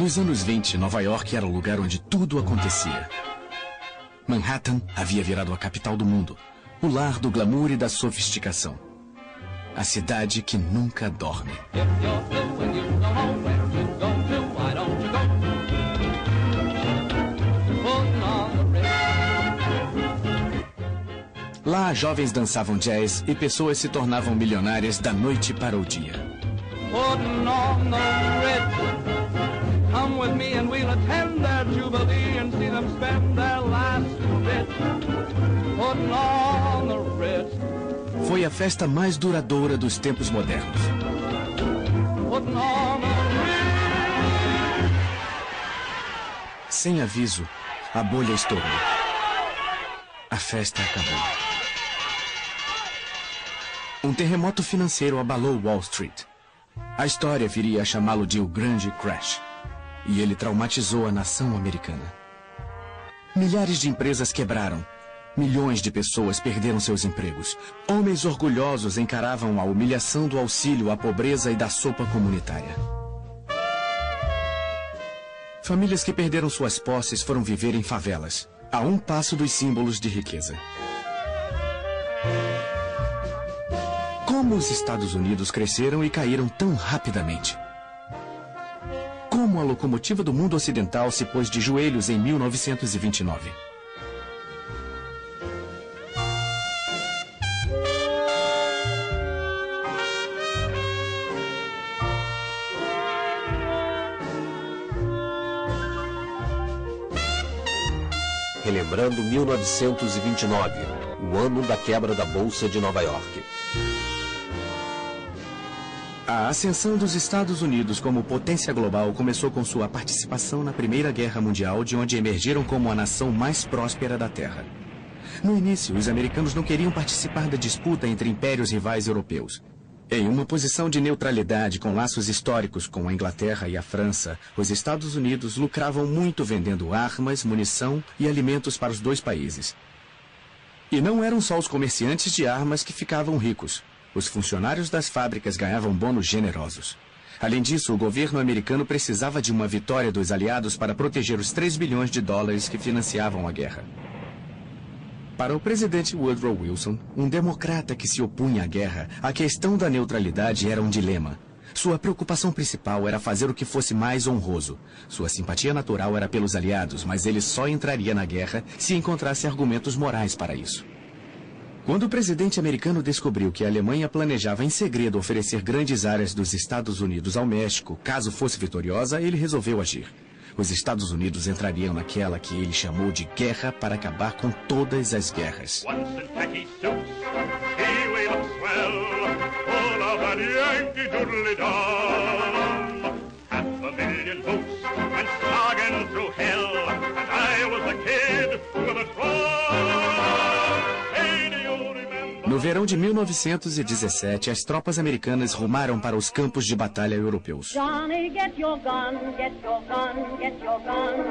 Nos anos 20, Nova York era o lugar onde tudo acontecia. Manhattan havia virado a capital do mundo, o lar do glamour e da sofisticação. A cidade que nunca dorme. Lá, jovens dançavam jazz e pessoas se tornavam milionárias da noite para o dia. Foi a festa mais duradoura dos tempos modernos. Sem aviso, a bolha estourou. A festa acabou. Um terremoto financeiro abalou Wall Street. A história viria a chamá-lo de o Grande Crash. E ele traumatizou a nação americana. Milhares de empresas quebraram. Milhões de pessoas perderam seus empregos. Homens orgulhosos encaravam a humilhação do auxílio à pobreza e da sopa comunitária. Famílias que perderam suas posses foram viver em favelas, a um passo dos símbolos de riqueza. Como os Estados Unidos cresceram e caíram tão rapidamente? Como a locomotiva do mundo ocidental se pôs de joelhos em 1929? Relembrando 1929, o ano da quebra da Bolsa de Nova York. A ascensão dos Estados Unidos como potência global começou com sua participação na Primeira Guerra Mundial, de onde emergiram como a nação mais próspera da Terra. No início, os americanos não queriam participar da disputa entre impérios rivais europeus. Em uma posição de neutralidade com laços históricos com a Inglaterra e a França, os Estados Unidos lucravam muito vendendo armas, munição e alimentos para os dois países. E não eram só os comerciantes de armas que ficavam ricos. Os funcionários das fábricas ganhavam bônus generosos. Além disso, o governo americano precisava de uma vitória dos aliados para proteger os 3 bilhões de dólares que financiavam a guerra. Para o presidente Woodrow Wilson, um democrata que se opunha à guerra, a questão da neutralidade era um dilema. Sua preocupação principal era fazer o que fosse mais honroso. Sua simpatia natural era pelos aliados, mas ele só entraria na guerra se encontrasse argumentos morais para isso. Quando o presidente americano descobriu que a Alemanha planejava em segredo oferecer grandes áreas dos Estados Unidos ao México, caso fosse vitoriosa, ele resolveu agir. Os Estados Unidos entrariam naquela que ele chamou de guerra para acabar com todas as guerras. No verão de 1917, as tropas americanas rumaram para os campos de batalha europeus. Johnny, get your gun, get your gun, get your gun.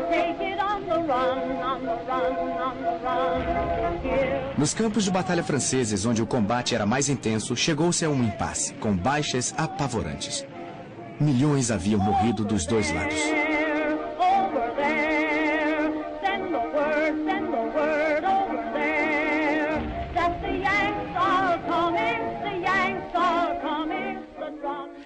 Take it on the run, on the run, on the run. Nos campos de batalha franceses, onde o combate era mais intenso, chegou-se a um impasse, com baixas apavorantes. Milhões haviam morrido dos dois lados.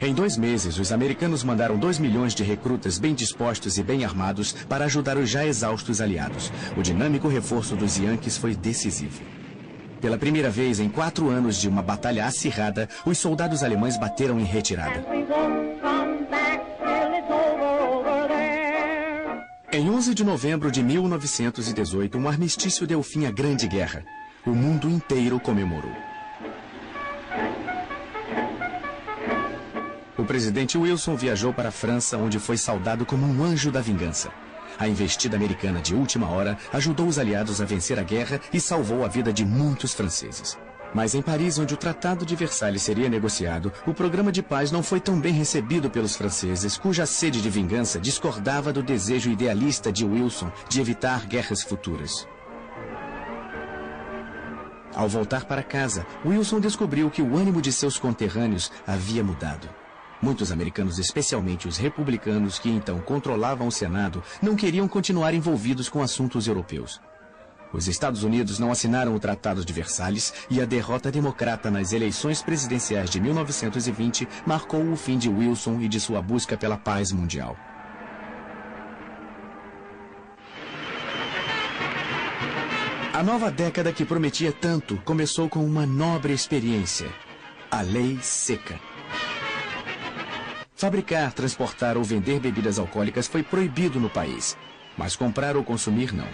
Em 2 meses, os americanos mandaram 2 milhões de recrutas bem dispostos e bem armados para ajudar os já exaustos aliados. O dinâmico reforço dos Yankees foi decisivo. Pela primeira vez em 4 anos de uma batalha acirrada, os soldados alemães bateram em retirada. Em 11 de novembro de 1918, um armistício deu fim à Grande Guerra. O mundo inteiro comemorou. O presidente Wilson viajou para a França, onde foi saudado como um anjo da vingança. A investida americana de última hora ajudou os aliados a vencer a guerra e salvou a vida de muitos franceses. Mas em Paris, onde o Tratado de Versalhes seria negociado, o programa de paz não foi tão bem recebido pelos franceses, cuja sede de vingança discordava do desejo idealista de Wilson de evitar guerras futuras. Ao voltar para casa, Wilson descobriu que o ânimo de seus conterrâneos havia mudado. Muitos americanos, especialmente os republicanos que então controlavam o Senado, não queriam continuar envolvidos com assuntos europeus. Os Estados Unidos não assinaram o Tratado de Versalhes e a derrota democrata nas eleições presidenciais de 1920 marcou o fim de Wilson e de sua busca pela paz mundial. A nova década que prometia tanto começou com uma nobre experiência: a Lei Seca. Fabricar, transportar ou vender bebidas alcoólicas foi proibido no país, mas comprar ou consumir não.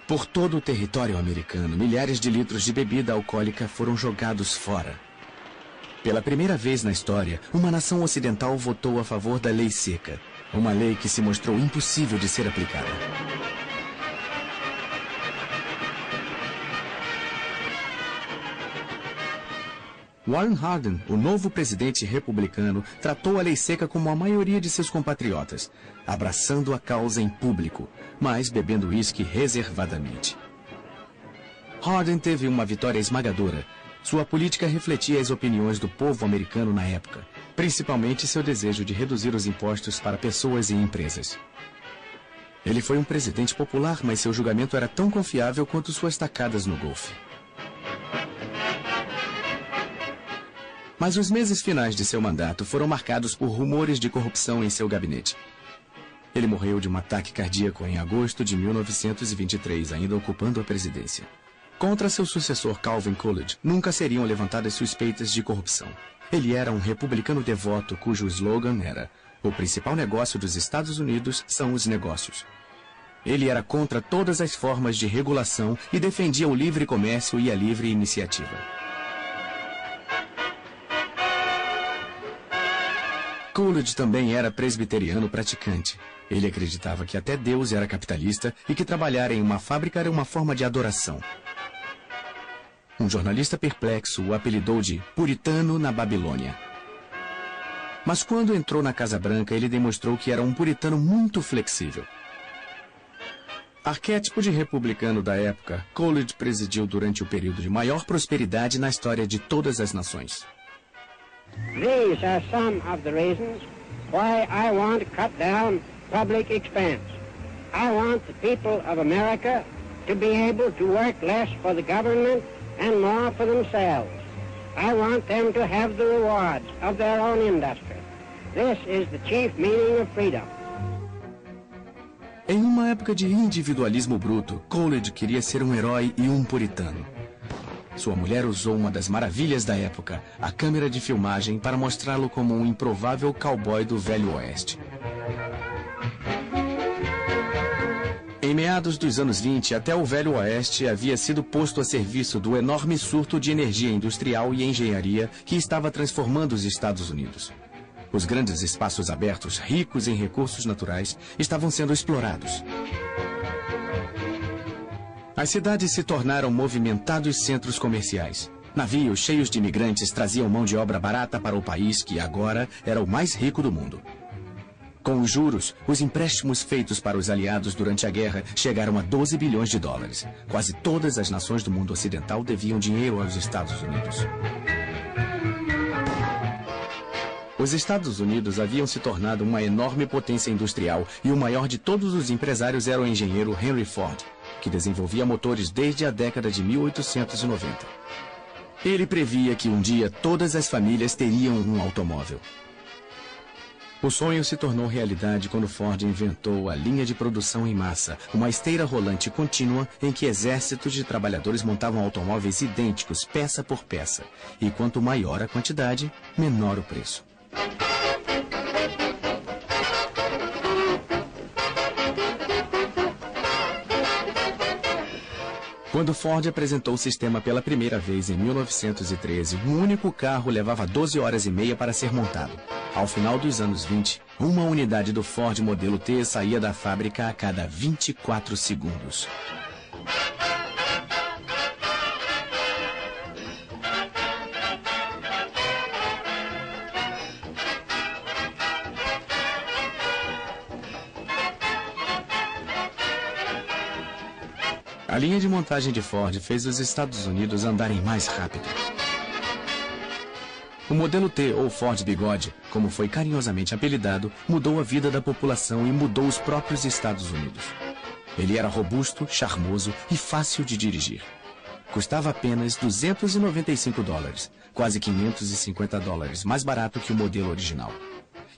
Por todo o território americano, milhares de litros de bebida alcoólica foram jogados fora. Pela primeira vez na história, uma nação ocidental votou a favor da Lei Seca, uma lei que se mostrou impossível de ser aplicada. Warren Harding, o novo presidente republicano, tratou a Lei Seca como a maioria de seus compatriotas, abraçando a causa em público, mas bebendo uísque reservadamente. Harding teve uma vitória esmagadora. Sua política refletia as opiniões do povo americano na época, principalmente seu desejo de reduzir os impostos para pessoas e empresas. Ele foi um presidente popular, mas seu julgamento era tão confiável quanto suas tacadas no golfe. Mas os meses finais de seu mandato foram marcados por rumores de corrupção em seu gabinete. Ele morreu de um ataque cardíaco em agosto de 1923, ainda ocupando a presidência. Contra seu sucessor Calvin Coolidge, nunca seriam levantadas suspeitas de corrupção. Ele era um republicano devoto cujo slogan era: "O principal negócio dos Estados Unidos são os negócios". Ele era contra todas as formas de regulação e defendia o livre comércio e a livre iniciativa. Coolidge também era presbiteriano praticante. Ele acreditava que até Deus era capitalista e que trabalhar em uma fábrica era uma forma de adoração. Um jornalista perplexo o apelidou de puritano na Babilônia. Mas quando entrou na Casa Branca, ele demonstrou que era um puritano muito flexível. Arquétipo de republicano da época, Coolidge presidiu durante o período de maior prosperidade na história de todas as nações. These are some of the reasons why I want to cut down public expense. I want the people of America to be able to work less for the government and more for themselves. I want them to have the rewards of their own industry. This is the chief meaning of freedom. Em uma época de individualismo bruto, Coolidge queria ser um herói e um puritano. Sua mulher usou uma das maravilhas da época, a câmera de filmagem, para mostrá-lo como um improvável cowboy do Velho Oeste. Em meados dos anos 20, até o Velho Oeste havia sido posto a serviço do enorme surto de energia industrial e engenharia que estava transformando os Estados Unidos. Os grandes espaços abertos, ricos em recursos naturais, estavam sendo explorados. As cidades se tornaram movimentados centros comerciais. Navios cheios de imigrantes traziam mão de obra barata para o país que agora era o mais rico do mundo. Com os juros, os empréstimos feitos para os aliados durante a guerra chegaram a 12 bilhões de dólares. Quase todas as nações do mundo ocidental deviam dinheiro aos Estados Unidos. Os Estados Unidos haviam se tornado uma enorme potência industrial e o maior de todos os empresários era o engenheiro Henry Ford, que desenvolvia motores desde a década de 1890. Ele previa que um dia todas as famílias teriam um automóvel. O sonho se tornou realidade quando Ford inventou a linha de produção em massa, uma esteira rolante contínua em que exércitos de trabalhadores montavam automóveis idênticos, peça por peça. E quanto maior a quantidade, menor o preço. Quando Ford apresentou o sistema pela primeira vez em 1913, um único carro levava 12 horas e meia para ser montado. Ao final dos anos 20, uma unidade do Ford modelo T saía da fábrica a cada 24 segundos. A linha de montagem de Ford fez os Estados Unidos andarem mais rápido. O modelo T, ou Ford Bigode, como foi carinhosamente apelidado, mudou a vida da população e mudou os próprios Estados Unidos. Ele era robusto, charmoso e fácil de dirigir. Custava apenas $295, quase $550 mais barato que o modelo original.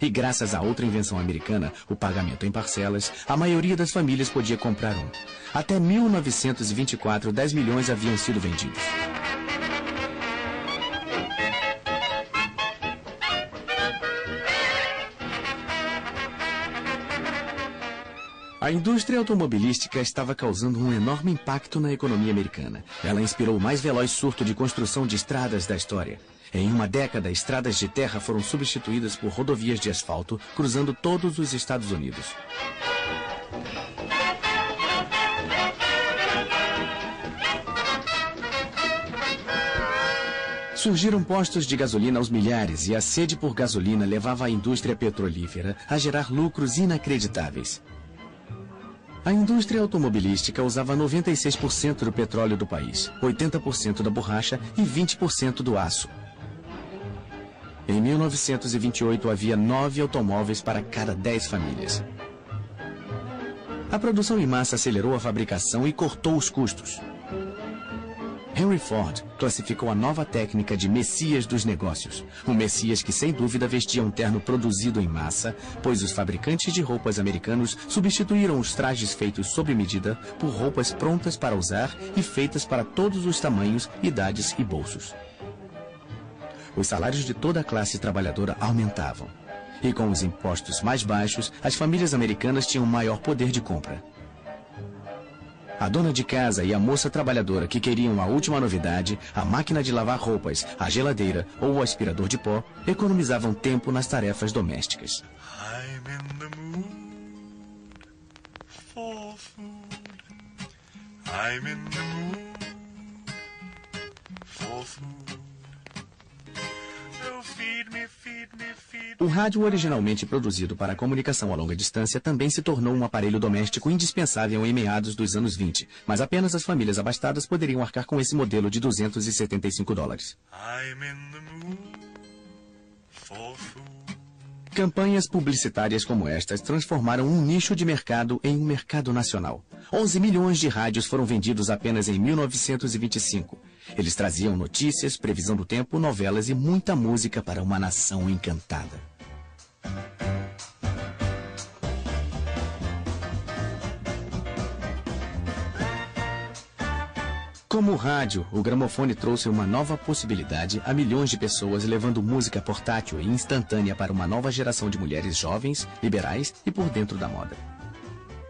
E graças a outra invenção americana, o pagamento em parcelas, a maioria das famílias podia comprar um. Até 1924, 10 milhões haviam sido vendidos. A indústria automobilística estava causando um enorme impacto na economia americana. Ela inspirou o mais veloz surto de construção de estradas da história. Em uma década, estradas de terra foram substituídas por rodovias de asfalto, cruzando todos os Estados Unidos. Surgiram postos de gasolina aos milhares e a sede por gasolina levava a indústria petrolífera a gerar lucros inacreditáveis. A indústria automobilística usava 96% do petróleo do país, 80% da borracha e 20% do aço. Em 1928, havia 9 automóveis para cada 10 famílias. A produção em massa acelerou a fabricação e cortou os custos. Henry Ford classificou a nova técnica de Messias dos negócios. Um Messias que, sem dúvida, vestia um terno produzido em massa, pois os fabricantes de roupas americanos substituíram os trajes feitos sob medida por roupas prontas para usar e feitas para todos os tamanhos, idades e bolsos. Os salários de toda a classe trabalhadora aumentavam. E com os impostos mais baixos, as famílias americanas tinham maior poder de compra. A dona de casa e a moça trabalhadora que queriam a última novidade, a máquina de lavar roupas, a geladeira ou o aspirador de pó, economizavam tempo nas tarefas domésticas. I'm in the mood for food. I'm in the mood for food. O rádio, originalmente produzido para a comunicação a longa distância, também se tornou um aparelho doméstico indispensável em meados dos anos 20, mas apenas as famílias abastadas poderiam arcar com esse modelo de $275. I'm in the mood for food. Campanhas publicitárias como estas transformaram um nicho de mercado em um mercado nacional. 11 milhões de rádios foram vendidos apenas em 1925. Eles traziam notícias, previsão do tempo, novelas e muita música para uma nação encantada. Como o rádio, o gramofone trouxe uma nova possibilidade a milhões de pessoas, levando música portátil e instantânea para uma nova geração de mulheres jovens, liberais e por dentro da moda.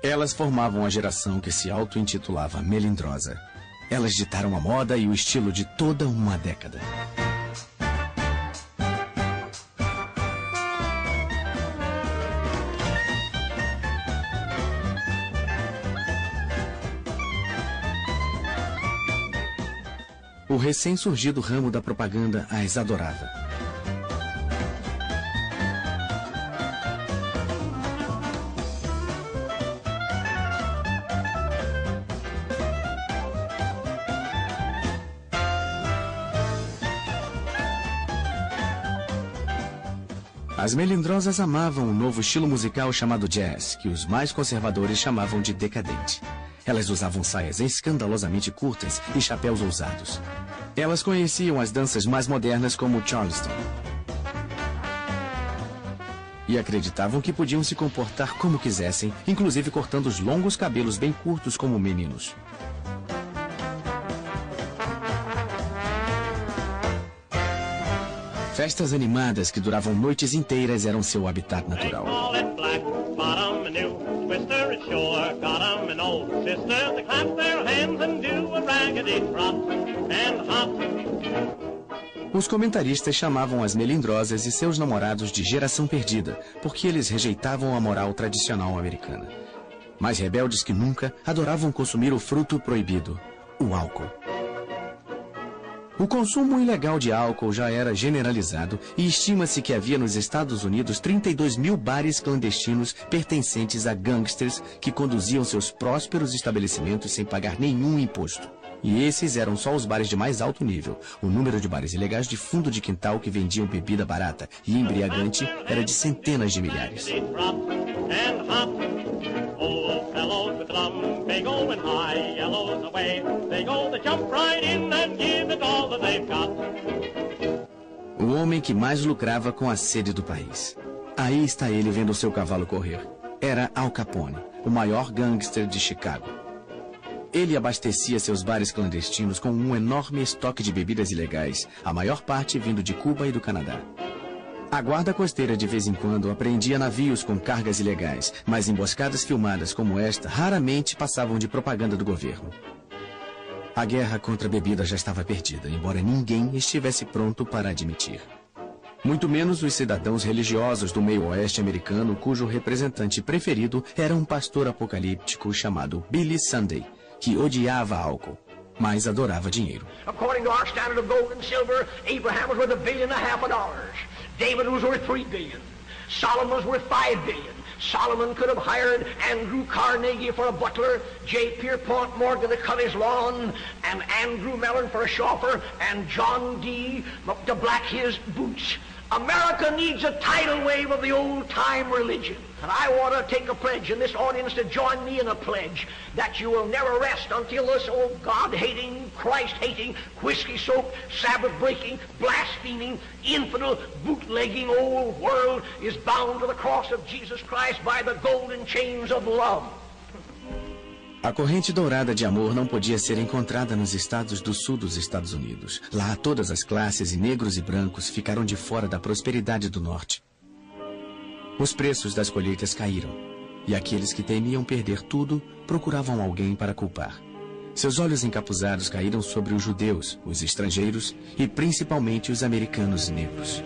Elas formavam a geração que se auto-intitulava melindrosa. Elas ditaram a moda e o estilo de toda uma década. O recém-surgido ramo da propaganda as adorava. As melindrosas amavam um novo estilo musical chamado jazz, que os mais conservadores chamavam de decadente. Elas usavam saias escandalosamente curtas e chapéus ousados. Elas conheciam as danças mais modernas como Charleston. E acreditavam que podiam se comportar como quisessem, inclusive cortando os longos cabelos bem curtos como meninos. Festas animadas que duravam noites inteiras eram seu habitat natural. Os comentaristas chamavam as melindrosas e seus namorados de geração perdida, porque eles rejeitavam a moral tradicional americana. Mais rebeldes que nunca, adoravam consumir o fruto proibido, o álcool. O consumo ilegal de álcool já era generalizado e estima-se que havia nos Estados Unidos 32 mil bares clandestinos pertencentes a gangsters que conduziam seus prósperos estabelecimentos sem pagar nenhum imposto. E esses eram só os bares de mais alto nível. O número de bares ilegais de fundo de quintal que vendiam bebida barata e embriagante era de centenas de milhares. O homem que mais lucrava com a sede do país. Aí está ele vendo seu cavalo correr. Era Al Capone, o maior gangster de Chicago. Ele abastecia seus bares clandestinos com um enorme estoque de bebidas ilegais, a maior parte vindo de Cuba e do Canadá. A guarda costeira de vez em quando apreendia navios com cargas ilegais, mas emboscadas filmadas como esta raramente passavam de propaganda do governo. A guerra contra a bebida já estava perdida, embora ninguém estivesse pronto para admitir. Muito menos os cidadãos religiosos do meio oeste americano, cujo representante preferido era um pastor apocalíptico chamado Billy Sunday, que odiava álcool, mas adorava dinheiro. According to our standard of gold and silver, Abraham was worth $1.5 billion. David was worth $3 billion. Solomon was worth $5 billion. Solomon could have hired Andrew Carnegie for a butler, J. Pierpont Morgan to cut his lawn, and Andrew Mellon for a chauffeur, and John D. to black his boots. America needs a tidal wave of the old-time religion. And I want to take a pledge in this audience to join me in a pledge that you will never rest until this old God-hating, Christ-hating, whiskey-soaked, Sabbath-breaking, blaspheming, infidel, bootlegging old world is bound to the cross of Jesus Christ by the golden chains of love. A corrente dourada de amor não podia ser encontrada nos estados do sul dos Estados Unidos. Lá, todas as classes, negros e brancos, ficaram de fora da prosperidade do norte. Os preços das colheitas caíram, e aqueles que temiam perder tudo procuravam alguém para culpar. Seus olhos encapuzados caíram sobre os judeus, os estrangeiros e principalmente os americanos negros.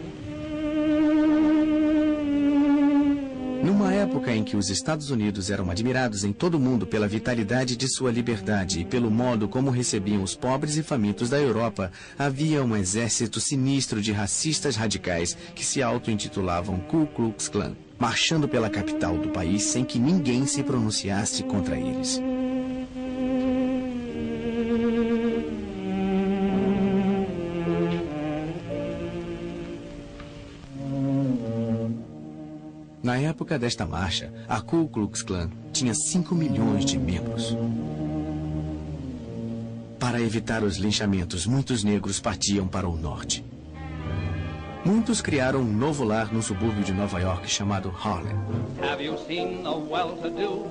Numa época em que os Estados Unidos eram admirados em todo o mundo pela vitalidade de sua liberdade e pelo modo como recebiam os pobres e famintos da Europa, havia um exército sinistro de racistas radicais que se auto-intitulavam Ku Klux Klan, marchando pela capital do país sem que ninguém se pronunciasse contra eles. Na época desta marcha, a Ku Klux Klan tinha 5 milhões de membros. Para evitar os linchamentos, muitos negros partiam para o norte. Muitos criaram um novo lar no subúrbio de Nova York chamado Harlem. Have you seen the well-to-do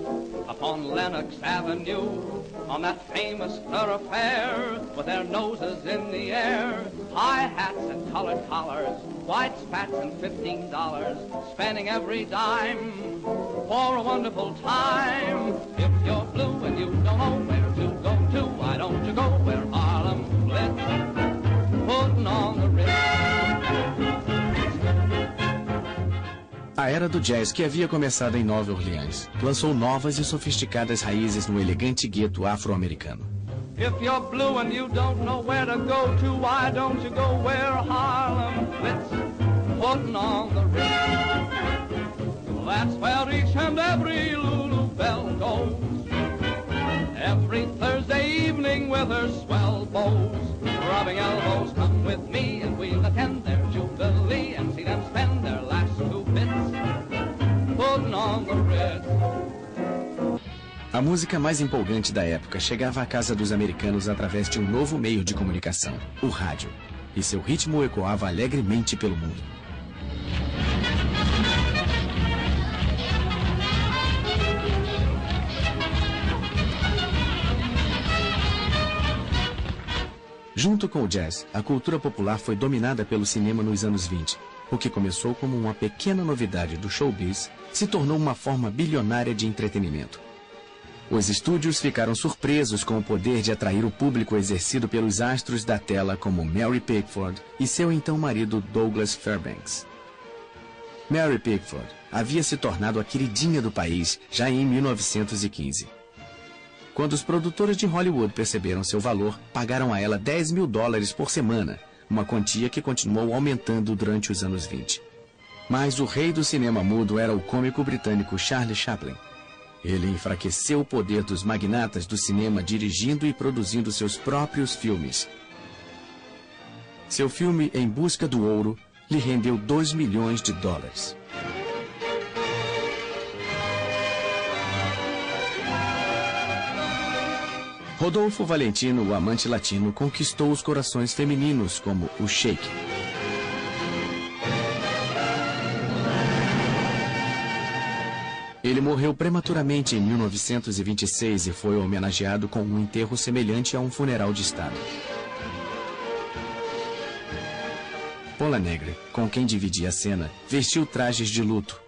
upon Lenox Avenue, on that famous thoroughfare, with their noses in the air, high hats and colored collars, white spats and $15, spending every dime for a wonderful time. If you're blue and you don't know where to go to, why don't you go where Harlem blitz, putting on the Ritz. A era do jazz, que havia começado em Nova Orleans, lançou novas e sofisticadas raízes no elegante gueto afro-americano. If you're blue and you don't know where to go to, why don't you go where Harlem blitz, putting on the Ritz. Well, that's where each and every Lulu Belle goes, every Thursday evening with her swell bows, rubbing elbows. Come with me and we'll attend their jubilee and see them spend their last 2 bits, putting on the Ritz. A música mais empolgante da época chegava à casa dos americanos através de um novo meio de comunicação, o rádio, e seu ritmo ecoava alegremente pelo mundo. Junto com o jazz, a cultura popular foi dominada pelo cinema nos anos 20. O que começou como uma pequena novidade do showbiz se tornou uma forma bilionária de entretenimento. Os estúdios ficaram surpresos com o poder de atrair o público exercido pelos astros da tela como Mary Pickford e seu então marido Douglas Fairbanks. Mary Pickford havia se tornado a queridinha do país já em 1915. Quando os produtores de Hollywood perceberam seu valor, pagaram a ela $10 mil por semana, uma quantia que continuou aumentando durante os anos 20. Mas o rei do cinema mudo era o cômico britânico Charlie Chaplin. Ele enfraqueceu o poder dos magnatas do cinema dirigindo e produzindo seus próprios filmes. Seu filme Em Busca do Ouro lhe rendeu $2 milhões. Rodolfo Valentino, o amante latino, conquistou os corações femininos como o Sheik. Ele morreu prematuramente em 1926 e foi homenageado com um enterro semelhante a um funeral de Estado. Pola Negre, com quem dividia a cena, vestiu trajes de luto.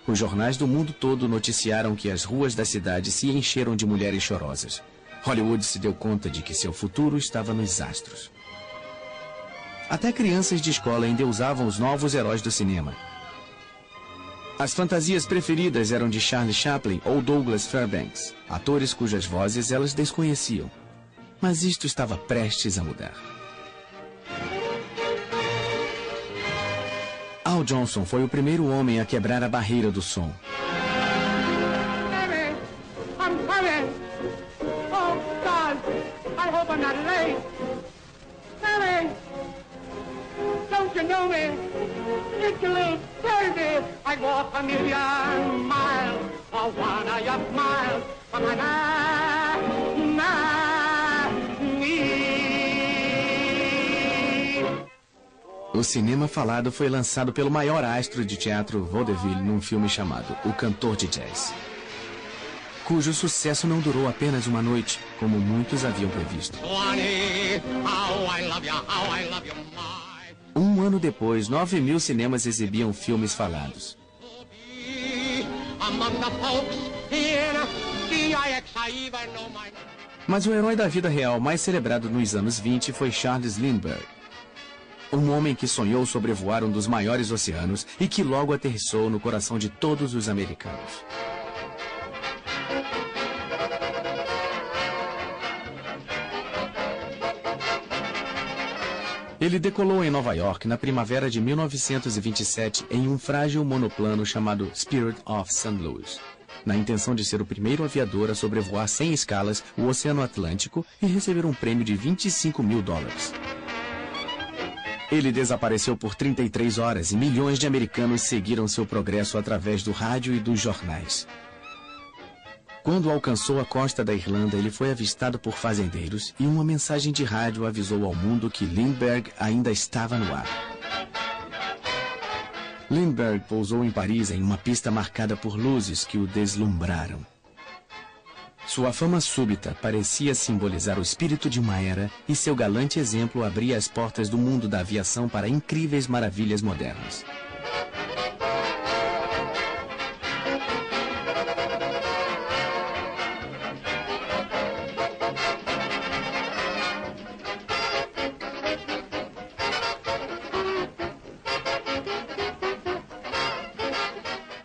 Os jornais do mundo todo noticiaram que as ruas da cidade se encheram de mulheres chorosas. Hollywood se deu conta de que seu futuro estava nos astros. Até crianças de escola endeusavam os novos heróis do cinema. As fantasias preferidas eram de Charlie Chaplin ou Douglas Fairbanks, atores cujas vozes elas desconheciam. Mas isto estava prestes a mudar. Al Johnson foi o primeiro homem a quebrar a barreira do som. O cinema falado foi lançado pelo maior astro de teatro vaudeville num filme chamado O Cantor de Jazz, cujo sucesso não durou apenas uma noite, como muitos haviam previsto. Um ano depois, 9 mil cinemas exibiam filmes falados. Mas o herói da vida real mais celebrado nos anos 20 foi Charles Lindbergh. Um homem que sonhou sobrevoar um dos maiores oceanos e que logo aterrissou no coração de todos os americanos. Ele decolou em Nova York na primavera de 1927 em um frágil monoplano chamado Spirit of St. Louis, na intenção de ser o primeiro aviador a sobrevoar sem escalas o Oceano Atlântico e receber um prêmio de $25 mil. Ele desapareceu por 33 horas e milhões de americanos seguiram seu progresso através do rádio e dos jornais. Quando alcançou a costa da Irlanda, ele foi avistado por fazendeiros e uma mensagem de rádio avisou ao mundo que Lindbergh ainda estava no ar. Lindbergh pousou em Paris em uma pista marcada por luzes que o deslumbraram. Sua fama súbita parecia simbolizar o espírito de uma era e seu galante exemplo abria as portas do mundo da aviação para incríveis maravilhas modernas.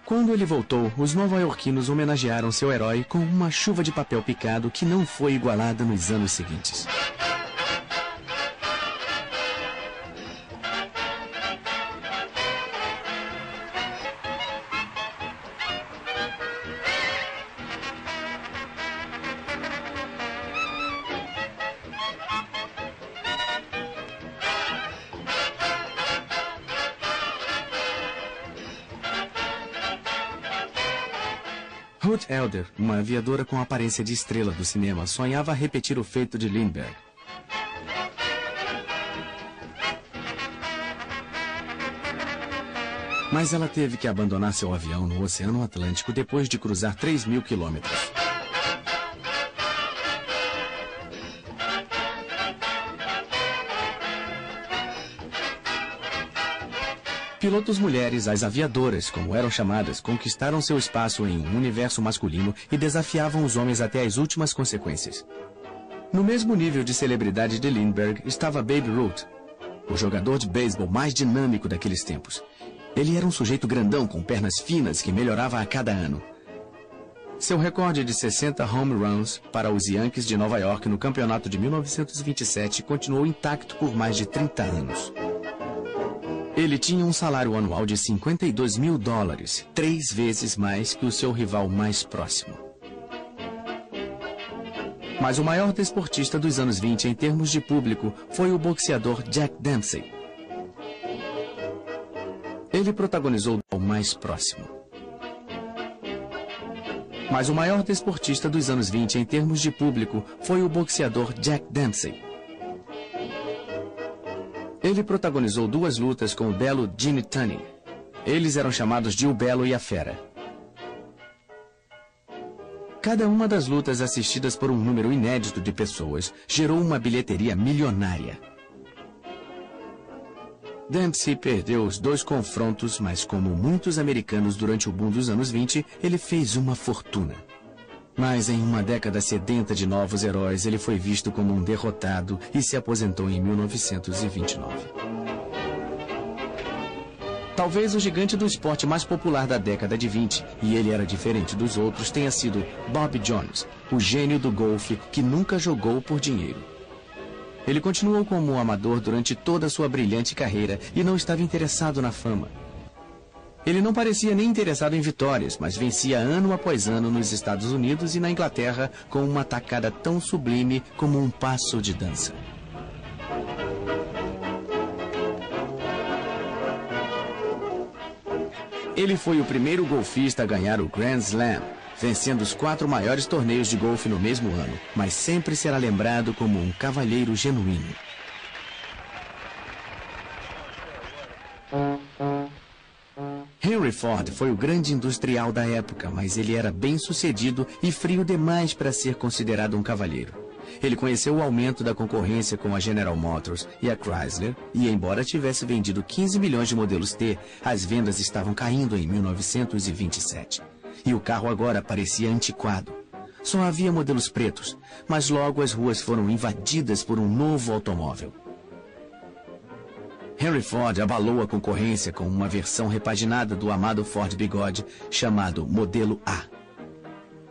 Quando ele voltou, os nova-iorquinos homenagearam seu herói com uma chuva de papel picado que não foi igualada nos anos seguintes. Ruth Elder, uma aviadora com aparência de estrela do cinema, sonhava repetir o feito de Lindbergh. Mas ela teve que abandonar seu avião no Oceano Atlântico depois de cruzar 3.000 quilômetros. Pilotos mulheres, as aviadoras, como eram chamadas, conquistaram seu espaço em um universo masculino e desafiavam os homens até as últimas consequências. No mesmo nível de celebridade de Lindbergh estava Babe Ruth, o jogador de beisebol mais dinâmico daqueles tempos. Ele era um sujeito grandão com pernas finas que melhorava a cada ano. Seu recorde de 60 home runs para os Yankees de Nova York no campeonato de 1927 continuou intacto por mais de 30 anos. Ele tinha um salário anual de $52 mil, 3 vezes mais que o seu rival mais próximo. Mas o maior desportista dos anos 20 em termos de público foi o boxeador Jack Dempsey. Ele protagonizou o mais próximo. Mas o maior desportista dos anos 20 em termos de público foi o boxeador Jack Dempsey. Ele protagonizou 2 lutas com o belo Gene Tunney. Eles eram chamados de O Belo e a Fera. Cada uma das lutas assistidas por um número inédito de pessoas gerou uma bilheteria milionária. Dempsey perdeu os 2 confrontos, mas como muitos americanos durante o boom dos anos 20, ele fez uma fortuna. Mas em uma década sedenta de novos heróis, ele foi visto como um derrotado e se aposentou em 1929. Talvez o gigante do esporte mais popular da década de 20, e ele era diferente dos outros, tenha sido Bob Jones, o gênio do golfe que nunca jogou por dinheiro. Ele continuou como um amador durante toda a sua brilhante carreira e não estava interessado na fama. Ele não parecia nem interessado em vitórias, mas vencia ano após ano nos Estados Unidos e na Inglaterra com uma tacada tão sublime como um passo de dança. Ele foi o primeiro golfista a ganhar o Grand Slam, vencendo os 4 maiores torneios de golfe no mesmo ano, mas sempre será lembrado como um cavalheiro genuíno. Henry Ford foi o grande industrial da época, mas ele era bem-sucedido e frio demais para ser considerado um cavalheiro. Ele conheceu o aumento da concorrência com a General Motors e a Chrysler, e embora tivesse vendido 15 milhões de modelos T, as vendas estavam caindo em 1927. E o carro agora parecia antiquado. Só havia modelos pretos, mas logo as ruas foram invadidas por um novo automóvel. Henry Ford abalou a concorrência com uma versão repaginada do amado Ford Bigode, chamado Modelo A.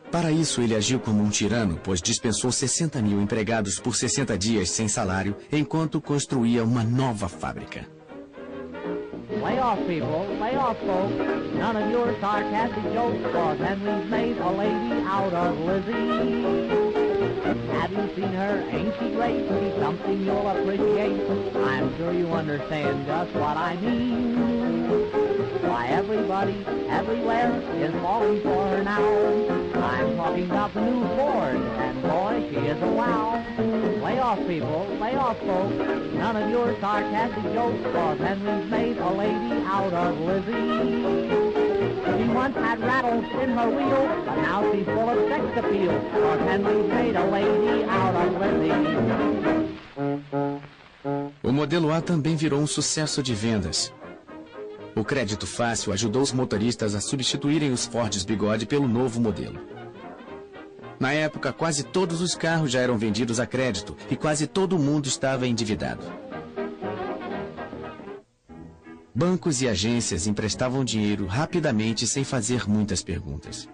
Para isso, ele agiu como um tirano, pois dispensou 60 mil empregados por 60 dias sem salário, enquanto construía uma nova fábrica. Lay off, people. Lay off, folks. None of your sarcastic jokes, cause Henry's made a lady out of Lizzie. Have you seen her? Ain't she great? She's something you'll appreciate. I'm sure you understand just what I mean. Why, everybody, everywhere is falling for her now. I'm talking about the new Ford, and boy, she is a wow. Lay off, people. Lay off, folks. None of your sarcastic jokes, cause Henry's made a lady out of Lizzie. She once had rattles in her wheel, but now she's full of sex appeal, cause Henry's made a lady out of Lizzie. O modelo A também virou um sucesso de vendas. O crédito fácil ajudou os motoristas a substituírem os Fords Bigode pelo novo modelo. Na época, quase todos os carros já eram vendidos a crédito e quase todo mundo estava endividado. Bancos e agências emprestavam dinheiro rapidamente sem fazer muitas perguntas.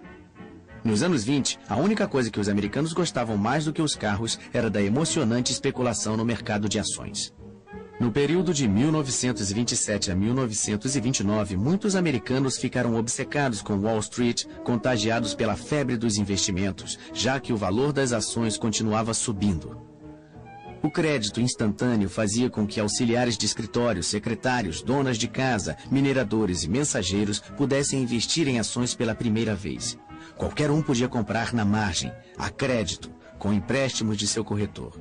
Nos anos 20, a única coisa que os americanos gostavam mais do que os carros era da emocionante especulação no mercado de ações. No período de 1927 a 1929, muitos americanos ficaram obcecados com Wall Street, contagiados pela febre dos investimentos, já que o valor das ações continuava subindo. O crédito instantâneo fazia com que auxiliares de escritório, secretários, donas de casa, mineradores e mensageiros pudessem investir em ações pela primeira vez. Qualquer um podia comprar na margem, a crédito, com empréstimos de seu corretor.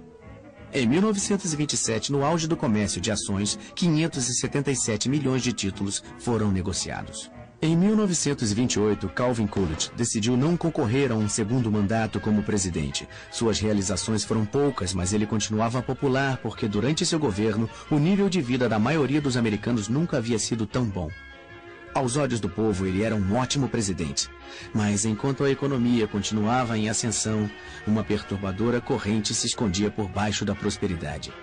Em 1927, no auge do comércio de ações, 577 milhões de títulos foram negociados. Em 1928, Calvin Coolidge decidiu não concorrer a um segundo mandato como presidente. Suas realizações foram poucas, mas ele continuava popular porque durante seu governo, o nível de vida da maioria dos americanos nunca havia sido tão bom. Aos olhos do povo, ele era um ótimo presidente. Mas enquanto a economia continuava em ascensão, uma perturbadora corrente se escondia por baixo da prosperidade.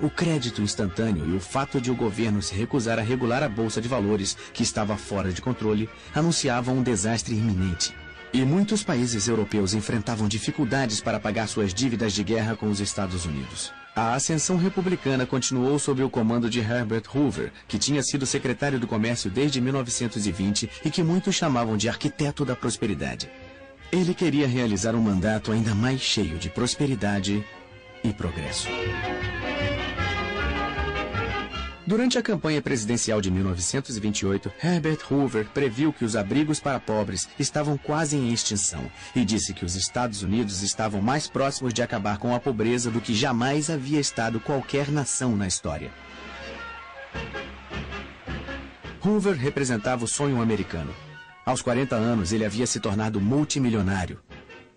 O crédito instantâneo e o fato de o governo se recusar a regular a bolsa de valores, que estava fora de controle, anunciavam um desastre iminente. E muitos países europeus enfrentavam dificuldades para pagar suas dívidas de guerra com os Estados Unidos. A ascensão republicana continuou sob o comando de Herbert Hoover, que tinha sido secretário do Comércio desde 1920 e que muitos chamavam de arquiteto da prosperidade. Ele queria realizar um mandato ainda mais cheio de prosperidade e progresso. Durante a campanha presidencial de 1928, Herbert Hoover previu que os abrigos para pobres estavam quase em extinção e disse que os Estados Unidos estavam mais próximos de acabar com a pobreza do que jamais havia estado qualquer nação na história. Hoover representava o sonho americano. Aos 40 anos, ele havia se tornado multimilionário.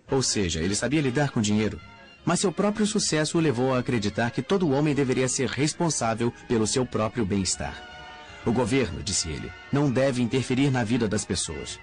Ou seja, ele sabia lidar com dinheiro. Mas seu próprio sucesso o levou a acreditar que todo homem deveria ser responsável pelo seu próprio bem-estar. O governo, disse ele, não deve interferir na vida das pessoas.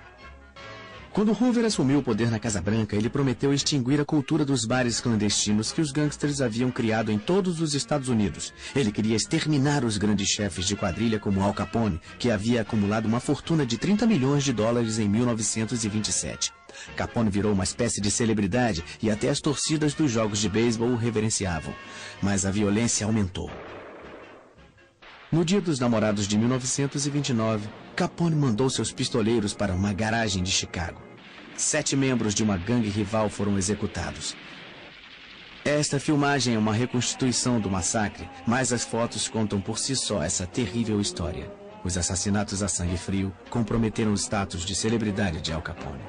Quando Hoover assumiu o poder na Casa Branca, ele prometeu extinguir a cultura dos bares clandestinos que os gangsters haviam criado em todos os Estados Unidos. Ele queria exterminar os grandes chefes de quadrilha como Al Capone, que havia acumulado uma fortuna de 30 milhões de dólares em 1927. Capone virou uma espécie de celebridade e até as torcidas dos jogos de beisebol o reverenciavam. Mas a violência aumentou. No Dia dos Namorados de 1929, Capone mandou seus pistoleiros para uma garagem de Chicago. 7 membros de uma gangue rival foram executados. Esta filmagem é uma reconstituição do massacre, mas as fotos contam por si só essa terrível história. Os assassinatos a sangue frio comprometeram o status de celebridade de Al Capone.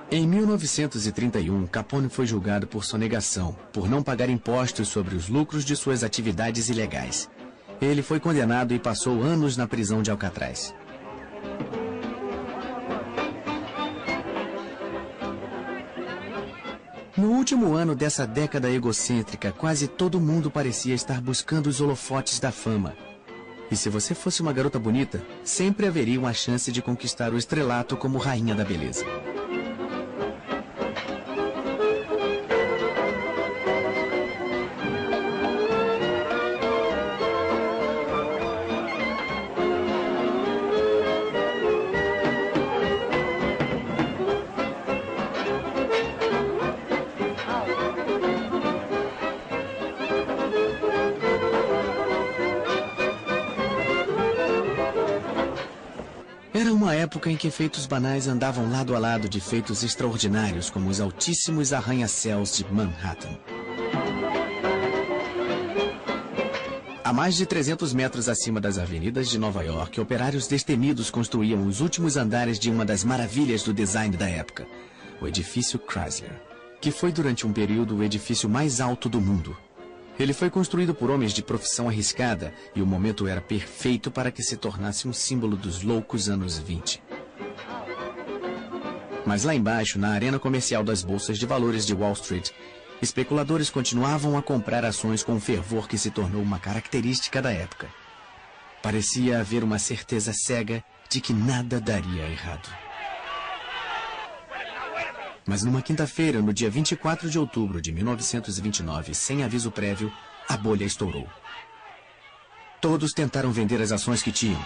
Em 1931, Capone foi julgado por sonegação, por não pagar impostos sobre os lucros de suas atividades ilegais. Ele foi condenado e passou anos na prisão de Alcatraz. No último ano dessa década egocêntrica, quase todo mundo parecia estar buscando os holofotes da fama. E se você fosse uma garota bonita, sempre haveria uma chance de conquistar o estrelato como rainha da beleza. Era uma época em que feitos banais andavam lado a lado de feitos extraordinários, como os altíssimos arranha-céus de Manhattan. A mais de 300 metros acima das avenidas de Nova York, operários destemidos construíam os últimos andares de uma das maravilhas do design da época, o edifício Chrysler, que foi durante um período o edifício mais alto do mundo. Ele foi construído por homens de profissão arriscada e o momento era perfeito para que se tornasse um símbolo dos loucos anos 20. Mas lá embaixo, na arena comercial das bolsas de valores de Wall Street, especuladores continuavam a comprar ações com um fervor que se tornou uma característica da época. Parecia haver uma certeza cega de que nada daria errado. Mas numa quinta-feira, no dia 24 de outubro de 1929, sem aviso prévio, a bolha estourou. Todos tentaram vender as ações que tinham.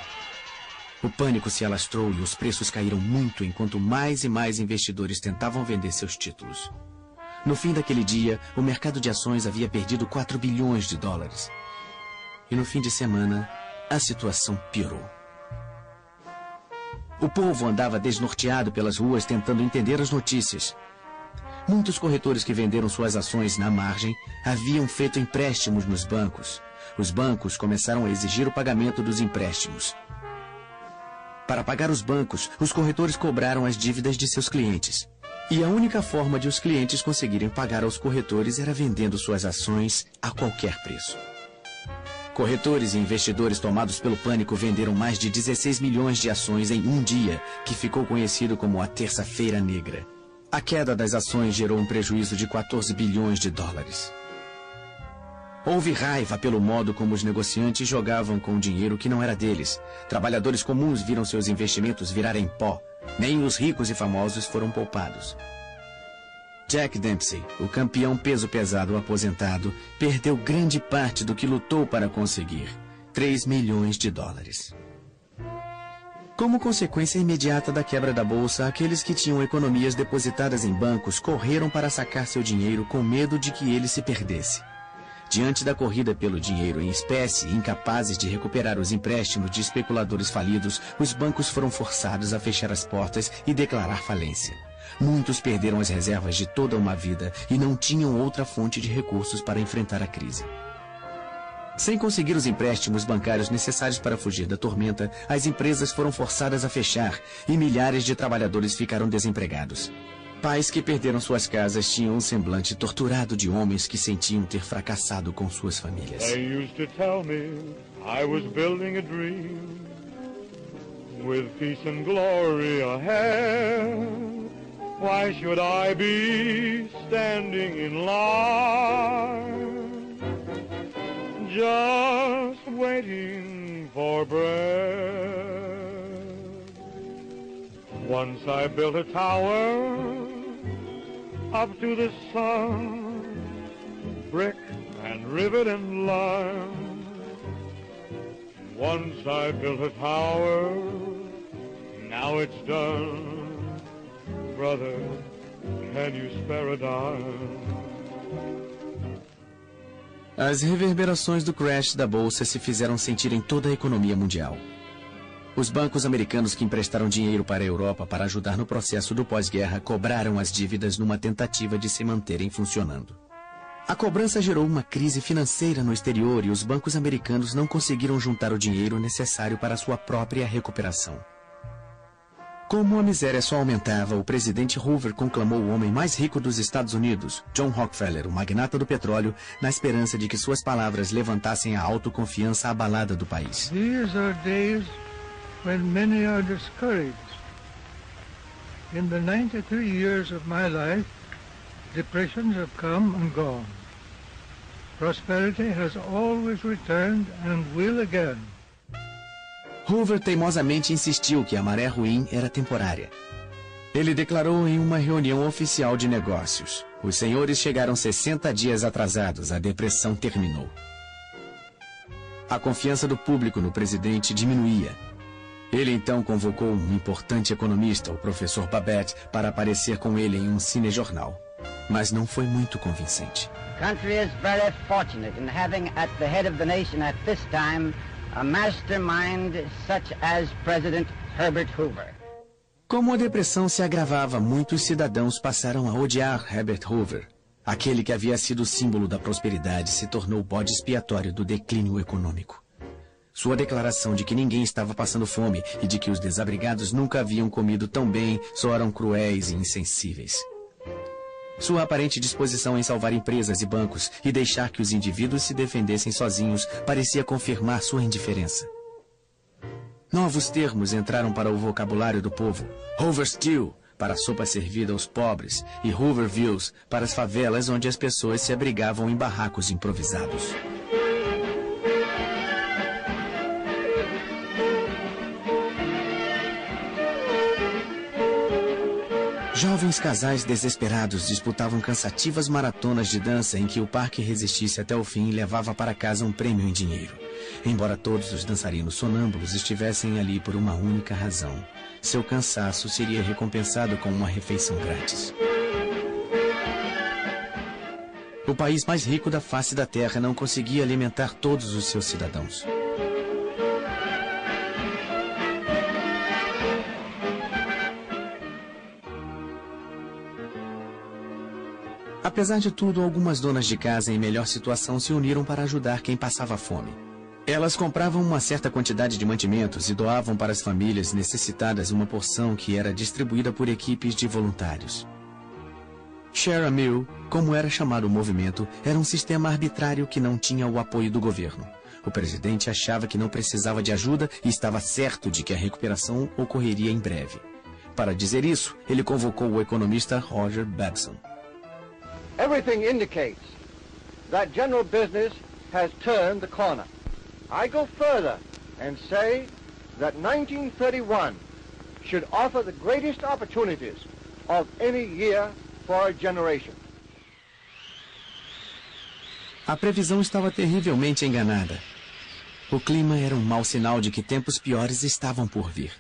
O pânico se alastrou e os preços caíram muito enquanto mais e mais investidores tentavam vender seus títulos. No fim daquele dia, o mercado de ações havia perdido 4 bilhões de dólares. E no fim de semana, a situação piorou. O povo andava desnorteado pelas ruas tentando entender as notícias. Muitos corretores que venderam suas ações na margem haviam feito empréstimos nos bancos. Os bancos começaram a exigir o pagamento dos empréstimos. Para pagar os bancos, os corretores cobraram as dívidas de seus clientes. E a única forma de os clientes conseguirem pagar aos corretores era vendendo suas ações a qualquer preço. Corretores e investidores tomados pelo pânico venderam mais de 16 milhões de ações em um dia, que ficou conhecido como a Terça-feira Negra. A queda das ações gerou um prejuízo de 14 bilhões de dólares. Houve raiva pelo modo como os negociantes jogavam com dinheiro que não era deles. Trabalhadores comuns viram seus investimentos virarem pó. Nem os ricos e famosos foram poupados. Jack Dempsey, o campeão peso pesado aposentado, perdeu grande parte do que lutou para conseguir, 3 milhões de dólares. Como consequência imediata da quebra da bolsa, aqueles que tinham economias depositadas em bancos correram para sacar seu dinheiro com medo de que ele se perdesse. Diante da corrida pelo dinheiro em espécie, incapazes de recuperar os empréstimos de especuladores falidos, os bancos foram forçados a fechar as portas e declarar falência. Muitos perderam as reservas de toda uma vida e não tinham outra fonte de recursos para enfrentar a crise. Sem conseguir os empréstimos bancários necessários para fugir da tormenta, as empresas foram forçadas a fechar e milhares de trabalhadores ficaram desempregados. Pais que perderam suas casas tinham um semblante torturado de homens que sentiam ter fracassado com suas famílias. They used to tell me I was building a dream with peace and glory ahead. Why should I be standing in line, just waiting for bread? Once I built a tower up to the sun, brick and rivet and lime. Once I built a tower, now it's done. Brother, can you spare a dime? As reverberações do crash da bolsa se fizeram sentir em toda a economia mundial. Os bancos americanos que emprestaram dinheiro para a Europa para ajudar no processo do pós-guerra cobraram as dívidas numa tentativa de se manterem funcionando. A cobrança gerou uma crise financeira no exterior e os bancos americanos não conseguiram juntar o dinheiro necessário para sua própria recuperação. Como a miséria só aumentava, o presidente Hoover conclamou o homem mais rico dos Estados Unidos, John Rockefeller, o magnata do petróleo, na esperança de que suas palavras levantassem a autoconfiança abalada do país. These are days when many are discouraged. In the 93 years of my life, depressions have come and gone. Prosperity has always returned and will again. Hoover teimosamente insistiu que a maré ruim era temporária. Ele declarou em uma reunião oficial de negócios: os senhores chegaram 60 dias atrasados, a depressão terminou. A confiança do público no presidente diminuía. Ele então convocou um importante economista, o professor Babette, para aparecer com ele em um cinejornal. Mas não foi muito convincente. The country is very fortunate in having at the head of the nation at this time a mastermind such as President Herbert Hoover. Como a depressão se agravava, muitos cidadãos passaram a odiar Herbert Hoover. Aquele que havia sido símbolo da prosperidade se tornou o bode expiatório do declínio econômico. Sua declaração de que ninguém estava passando fome e de que os desabrigados nunca haviam comido tão bem soaram cruéis e insensíveis. Sua aparente disposição em salvar empresas e bancos e deixar que os indivíduos se defendessem sozinhos parecia confirmar sua indiferença. Novos termos entraram para o vocabulário do povo: Hoover Stew, para a sopa servida aos pobres, e Hoovervilles, para as favelas onde as pessoas se abrigavam em barracos improvisados. Jovens casais desesperados disputavam cansativas maratonas de dança em que o par que resistisse até o fim levava para casa um prêmio em dinheiro. Embora todos os dançarinos sonâmbulos estivessem ali por uma única razão: seu cansaço seria recompensado com uma refeição grátis. O país mais rico da face da terra não conseguia alimentar todos os seus cidadãos. Apesar de tudo, algumas donas de casa em melhor situação se uniram para ajudar quem passava fome. Elas compravam uma certa quantidade de mantimentos e doavam para as famílias necessitadas uma porção que era distribuída por equipes de voluntários. Share a Meal, como era chamado o movimento, era um sistema arbitrário que não tinha o apoio do governo. O presidente achava que não precisava de ajuda e estava certo de que a recuperação ocorreria em breve. Para dizer isso, ele convocou o economista Roger Babson. Everything indicates that general business has turned the corner. I go further and say that 1931 should offer the greatest opportunities of any year for a generation. A previsão estava terrivelmente enganada. O clima era um mau sinal de que tempos piores estavam por vir.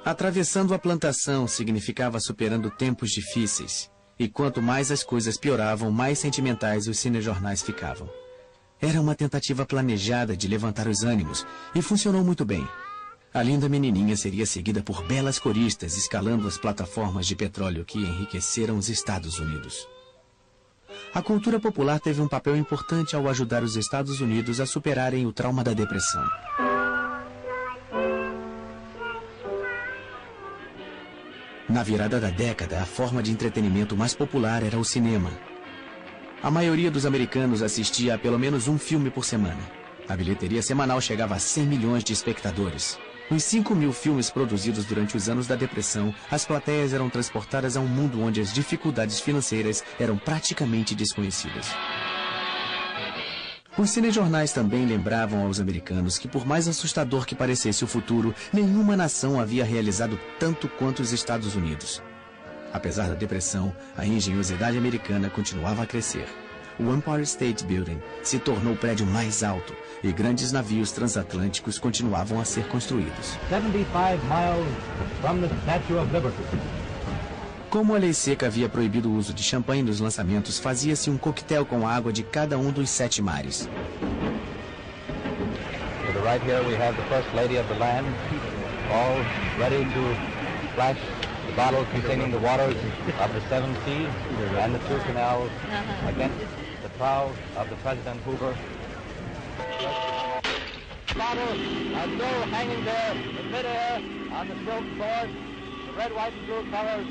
Atravessando a plantação significava superando tempos difíceis. E quanto mais as coisas pioravam, mais sentimentais os cinejornais ficavam. Era uma tentativa planejada de levantar os ânimos, e funcionou muito bem. A linda menininha seria seguida por belas coristas escalando as plataformas de petróleo que enriqueceram os Estados Unidos. A cultura popular teve um papel importante ao ajudar os Estados Unidos a superarem o trauma da depressão. Na virada da década, a forma de entretenimento mais popular era o cinema. A maioria dos americanos assistia a pelo menos um filme por semana. A bilheteria semanal chegava a 100 milhões de espectadores. Nos 5.000 filmes produzidos durante os anos da depressão, as plateias eram transportadas a um mundo onde as dificuldades financeiras eram praticamente desconhecidas. Os cinejornais também lembravam aos americanos que, por mais assustador que parecesse o futuro, nenhuma nação havia realizado tanto quanto os Estados Unidos. Apesar da depressão, a engenhosidade americana continuava a crescer. O Empire State Building se tornou o prédio mais alto e grandes navios transatlânticos continuavam a ser construídos. 75 miles from the Statue of Liberty. Como a lei seca havia proibido o uso de champanhe nos lançamentos, fazia-se um coquetel com a água de cada um dos 7 mares. To the right here we have the First Lady of the land, all ready to flash the bottle containing the waters of the 7 seas and the 2 canals against the prow of the President Hoover. Bottle and still hanging there in midair on the silk cord, the red, white and blue colors.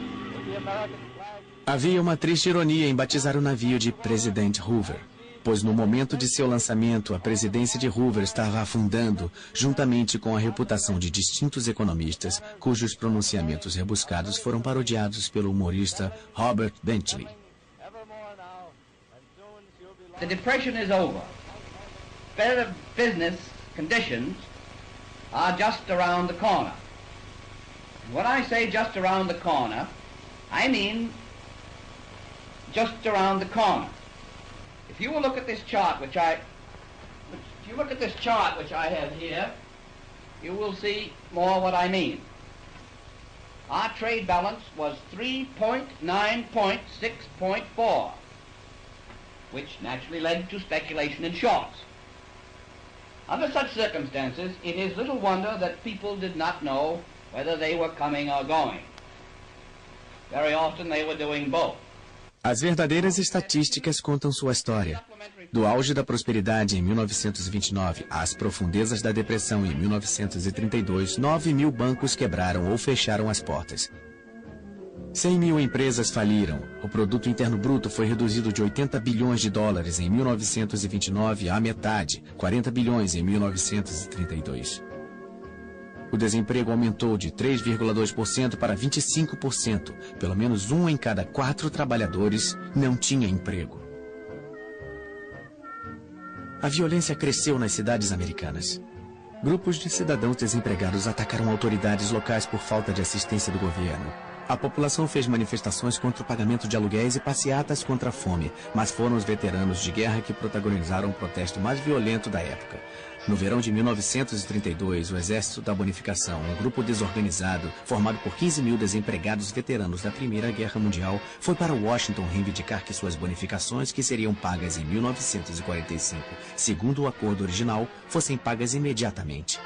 Havia uma triste ironia em batizar o navio de President Hoover, pois no momento de seu lançamento, a presidência de Hoover estava afundando, juntamente com a reputação de distintos economistas, cujos pronunciamentos rebuscados foram parodiados pelo humorista Robert Benchley. The depression is over. Better business conditions are just around the corner. When I say just around the corner, I mean just around the corner. If you will look at this chart which I have here, you will see more what I mean. Our trade balance was 3.9.6.4, which naturally led to speculation in shorts. Under such circumstances, it is little wonder that people did not know whether they were coming or going. Very often they were doing both. As verdadeiras estatísticas contam sua história. Do auge da prosperidade em 1929 às profundezas da depressão em 1932, 9.000 bancos quebraram ou fecharam as portas. 100.000 empresas faliram. O produto interno bruto foi reduzido de 80 bilhões de dólares em 1929 à metade, 40 bilhões em 1932. O desemprego aumentou de 3,2% para 25%. Pelo menos 1 em cada 4 trabalhadores não tinha emprego. A violência cresceu nas cidades americanas. Grupos de cidadãos desempregados atacaram autoridades locais por falta de assistência do governo. A população fez manifestações contra o pagamento de aluguéis e passeatas contra a fome, mas foram os veteranos de guerra que protagonizaram o protesto mais violento da época. No verão de 1932, o Exército da Bonificação, um grupo desorganizado, formado por 15.000 desempregados veteranos da Primeira Guerra Mundial, foi para Washington reivindicar que suas bonificações, que seriam pagas em 1945, segundo o acordo original, fossem pagas imediatamente.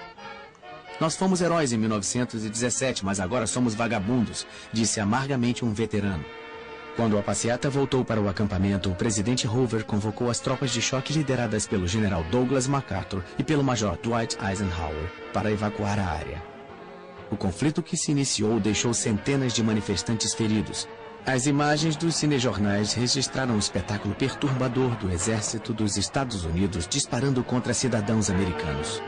Nós fomos heróis em 1917, mas agora somos vagabundos, disse amargamente um veterano. Quando a passeata voltou para o acampamento, o presidente Hoover convocou as tropas de choque lideradas pelo general Douglas MacArthur e pelo major Dwight Eisenhower para evacuar a área. O conflito que se iniciou deixou centenas de manifestantes feridos. As imagens dos cinejornais registraram um espetáculo perturbador do exército dos Estados Unidos disparando contra cidadãos americanos.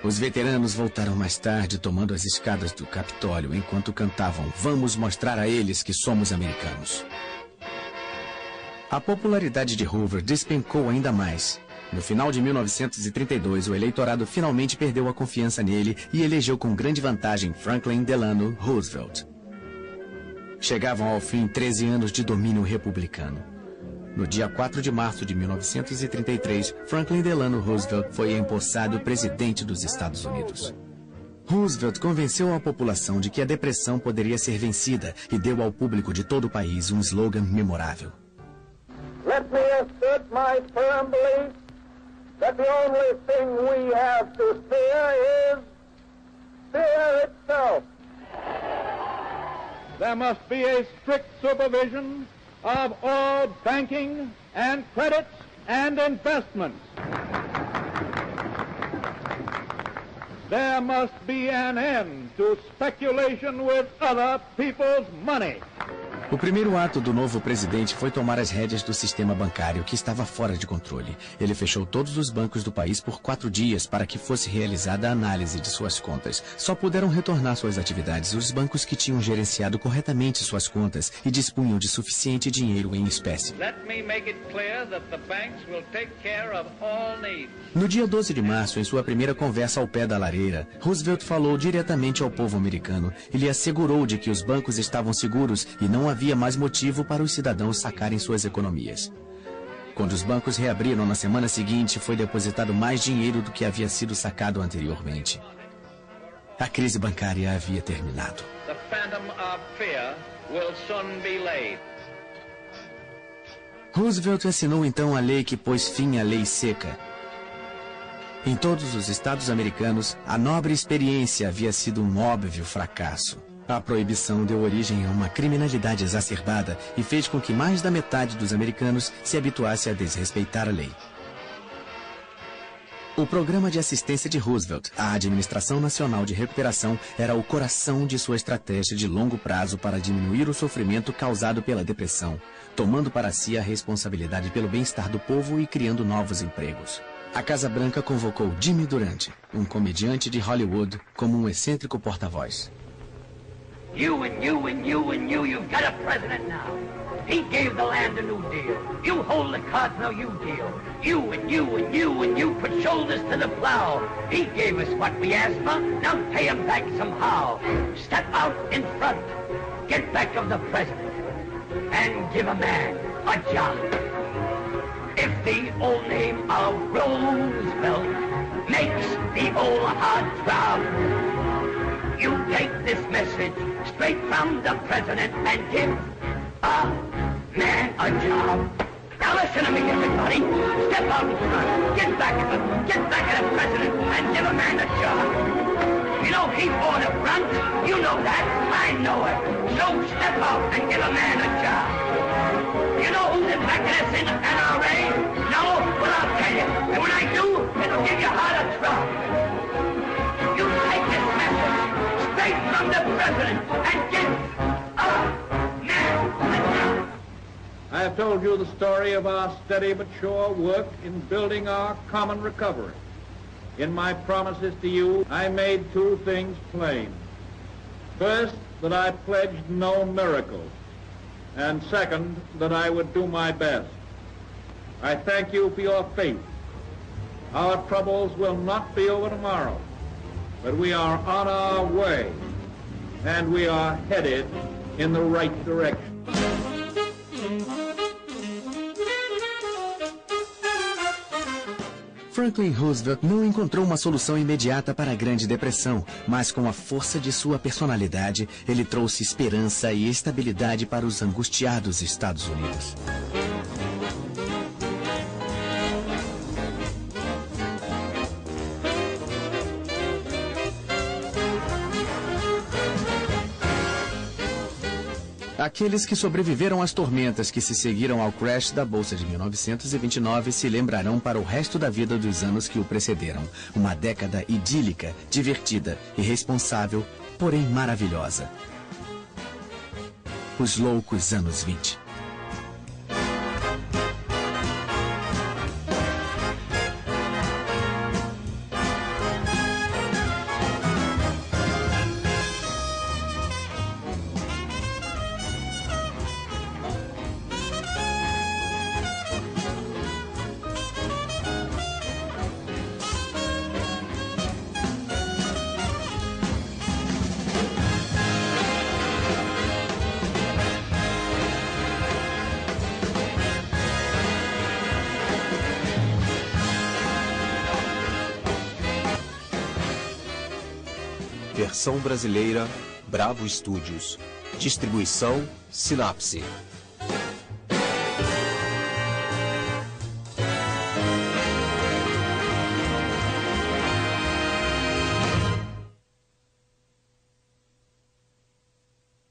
Os veteranos voltaram mais tarde, tomando as escadas do Capitólio, enquanto cantavam "Vamos mostrar a eles que somos americanos". A popularidade de Hoover despencou ainda mais. No final de 1932, o eleitorado finalmente perdeu a confiança nele e elegeu com grande vantagem Franklin Delano Roosevelt. Chegavam ao fim 13 anos de domínio republicano. No dia 4 de março de 1933, Franklin Delano Roosevelt foi empossado presidente dos Estados Unidos. Roosevelt convenceu a população de que a depressão poderia ser vencida e deu ao público de todo o país um slogan memorável. Let me assert my firm belief that the only thing we have to fear is fear itself. There must be a strict supervision of all banking and credits and investments. There must be an end to speculation with other people's money. O primeiro ato do novo presidente foi tomar as rédeas do sistema bancário, que estava fora de controle. Ele fechou todos os bancos do país por 4 dias para que fosse realizada a análise de suas contas. Só puderam retornar suas atividades os bancos que tinham gerenciado corretamente suas contas e dispunham de suficiente dinheiro em espécie. No dia 12 de março, em sua primeira conversa ao pé da lareira, Roosevelt falou diretamente ao povo americano e lhe assegurou de que os bancos estavam seguros e não havia mais motivo para os cidadãos sacarem suas economias. Quando os bancos reabriram na semana seguinte, foi depositado mais dinheiro do que havia sido sacado anteriormente. A crise bancária havia terminado. Roosevelt assinou então a lei que pôs fim à lei seca. Em todos os estados americanos, a nobre experiência havia sido um óbvio fracasso. A proibição deu origem a uma criminalidade exacerbada e fez com que mais da metade dos americanos se habituasse a desrespeitar a lei. O programa de assistência de Roosevelt, a Administração Nacional de Recuperação, era o coração de sua estratégia de longo prazo para diminuir o sofrimento causado pela depressão, tomando para si a responsabilidade pelo bem-estar do povo e criando novos empregos. A Casa Branca convocou Jimmy Durante, um comediante de Hollywood, como um excêntrico porta-voz. You've got a president now. He gave the land a new deal. You hold the cards, now you deal. You put shoulders to the plow. He gave us what we asked for, now pay him back somehow. Step out in front, get back of the president, and give a man a job. If the old name of Roosevelt makes the old heart throb, you take this message straight from the president and give a man a job. Now listen to me, everybody. Step out in front. Get back at the president and give a man a job. You know he bought a front. You know that. I know it. So step out and give a man a job. You know who's in back of this in NRA? No? Well, I'll tell you. And when I do, it'll give you heart of trouble. You take this message straight from the president and give a man a job. I have told you the story of our steady but sure work in building our common recovery. In my promises to you, I made 2 things plain. First, that I pledged no miracles. And second, that I would do my best. I thank you for your faith. Our troubles will not be over tomorrow, but we are on our way, and we are headed in the right direction. Franklin Roosevelt não encontrou uma solução imediata para a Grande Depressão, mas com a força de sua personalidade, ele trouxe esperança e estabilidade para os angustiados Estados Unidos. Aqueles que sobreviveram às tormentas que se seguiram ao crash da Bolsa de 1929 se lembrarão para o resto da vida dos anos que o precederam. Uma década idílica, divertida, irresponsável, porém maravilhosa. Os loucos anos 20. Versão brasileira, Bravo Studios. Distribuição, Sinapse.